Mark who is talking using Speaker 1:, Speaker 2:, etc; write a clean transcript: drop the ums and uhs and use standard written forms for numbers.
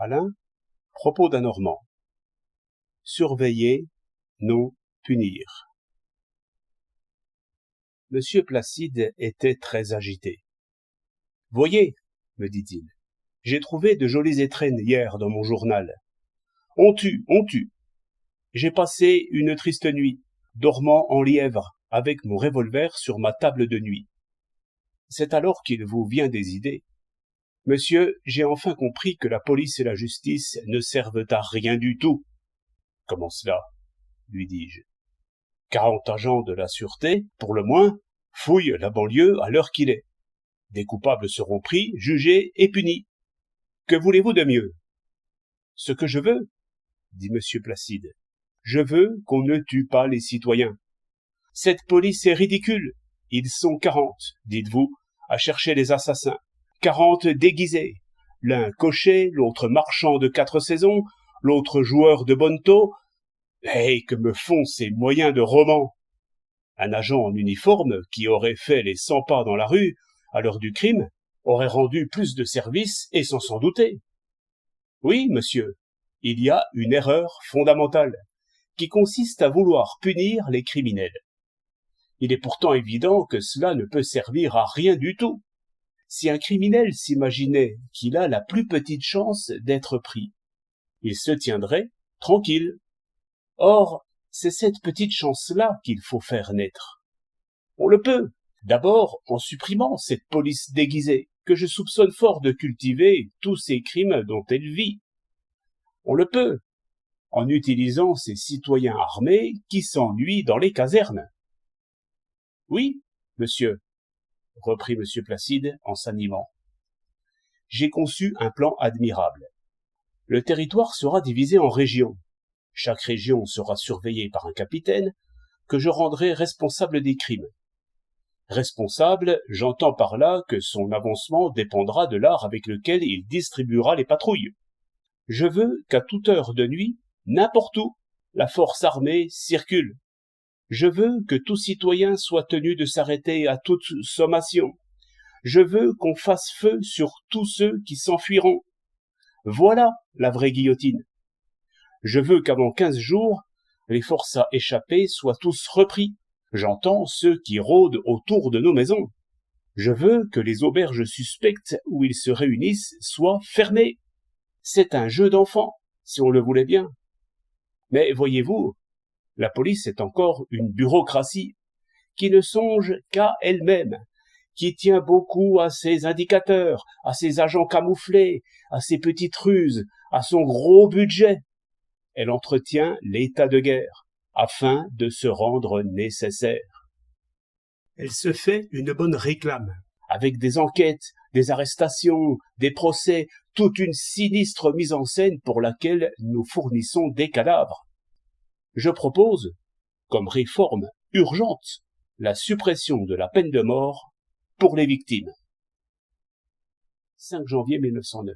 Speaker 1: Alain, propos d'un Normand. Surveiller, non punir. Monsieur Placide était très agité. « Voyez, me dit-il, j'ai trouvé de jolies étrennes hier dans mon journal. On tue. J'ai passé une triste nuit, dormant en lièvre, avec mon revolver sur ma table de nuit. C'est alors qu'il vous vient des idées. Monsieur, j'ai enfin compris que la police et la justice ne servent à rien du tout. » « Comment cela ?» lui dis-je. « 40 agents de la sûreté, pour le moins, fouillent la banlieue à l'heure qu'il est. Des coupables seront pris, jugés et punis. Que voulez-vous de mieux ? » « Ce que je veux, dit monsieur Placide, je veux qu'on ne tue pas les citoyens. Cette police est ridicule. Ils sont 40, dites-vous, à chercher les assassins. 40 déguisés. L'un cocher, l'autre marchand de 4 saisons, l'autre joueur de bonneteau. Et que me font ces moyens de roman ? Un agent en uniforme qui aurait fait les 100 pas dans la rue, à l'heure du crime, aurait rendu plus de service et sans s'en douter. Oui, monsieur, il y a une erreur fondamentale, qui consiste à vouloir punir les criminels. Il est pourtant évident que cela ne peut servir à rien du tout. Si un criminel s'imaginait qu'il a la plus petite chance d'être pris, il se tiendrait tranquille. Or, c'est cette petite chance-là qu'il faut faire naître. On le peut, d'abord en supprimant cette police déguisée, que je soupçonne fort de cultiver tous ces crimes dont elle vit. On le peut, en utilisant ces citoyens armés qui s'ennuient dans les casernes. Oui, monsieur, reprit monsieur Placide en s'animant. J'ai conçu un plan admirable. Le territoire sera divisé en régions. Chaque région sera surveillée par un capitaine que je rendrai responsable des crimes. Responsable, j'entends par là que son avancement dépendra de l'art avec lequel il distribuera les patrouilles. Je veux qu'à toute heure de nuit, n'importe où, la force armée circule. Je veux que tout citoyen soit tenu de s'arrêter à toute sommation. Je veux qu'on fasse feu sur tous ceux qui s'enfuiront. Voilà la vraie guillotine. Je veux qu'avant 15 jours, les forçats échappés soient tous repris. J'entends ceux qui rôdent autour de nos maisons. Je veux que les auberges suspectes où ils se réunissent soient fermées. C'est un jeu d'enfant, si on le voulait bien. Mais voyez-vous, la police est encore une bureaucratie qui ne songe qu'à elle-même, qui tient beaucoup à ses indicateurs, à ses agents camouflés, à ses petites ruses, à son gros budget. Elle entretient l'état de guerre, afin de se rendre nécessaire. Elle se fait une bonne réclame, avec des enquêtes, des arrestations, des procès, toute une sinistre mise en scène pour laquelle nous fournissons des cadavres. Je propose, comme réforme urgente, la suppression de la peine de mort pour les victimes. 5 janvier 1909.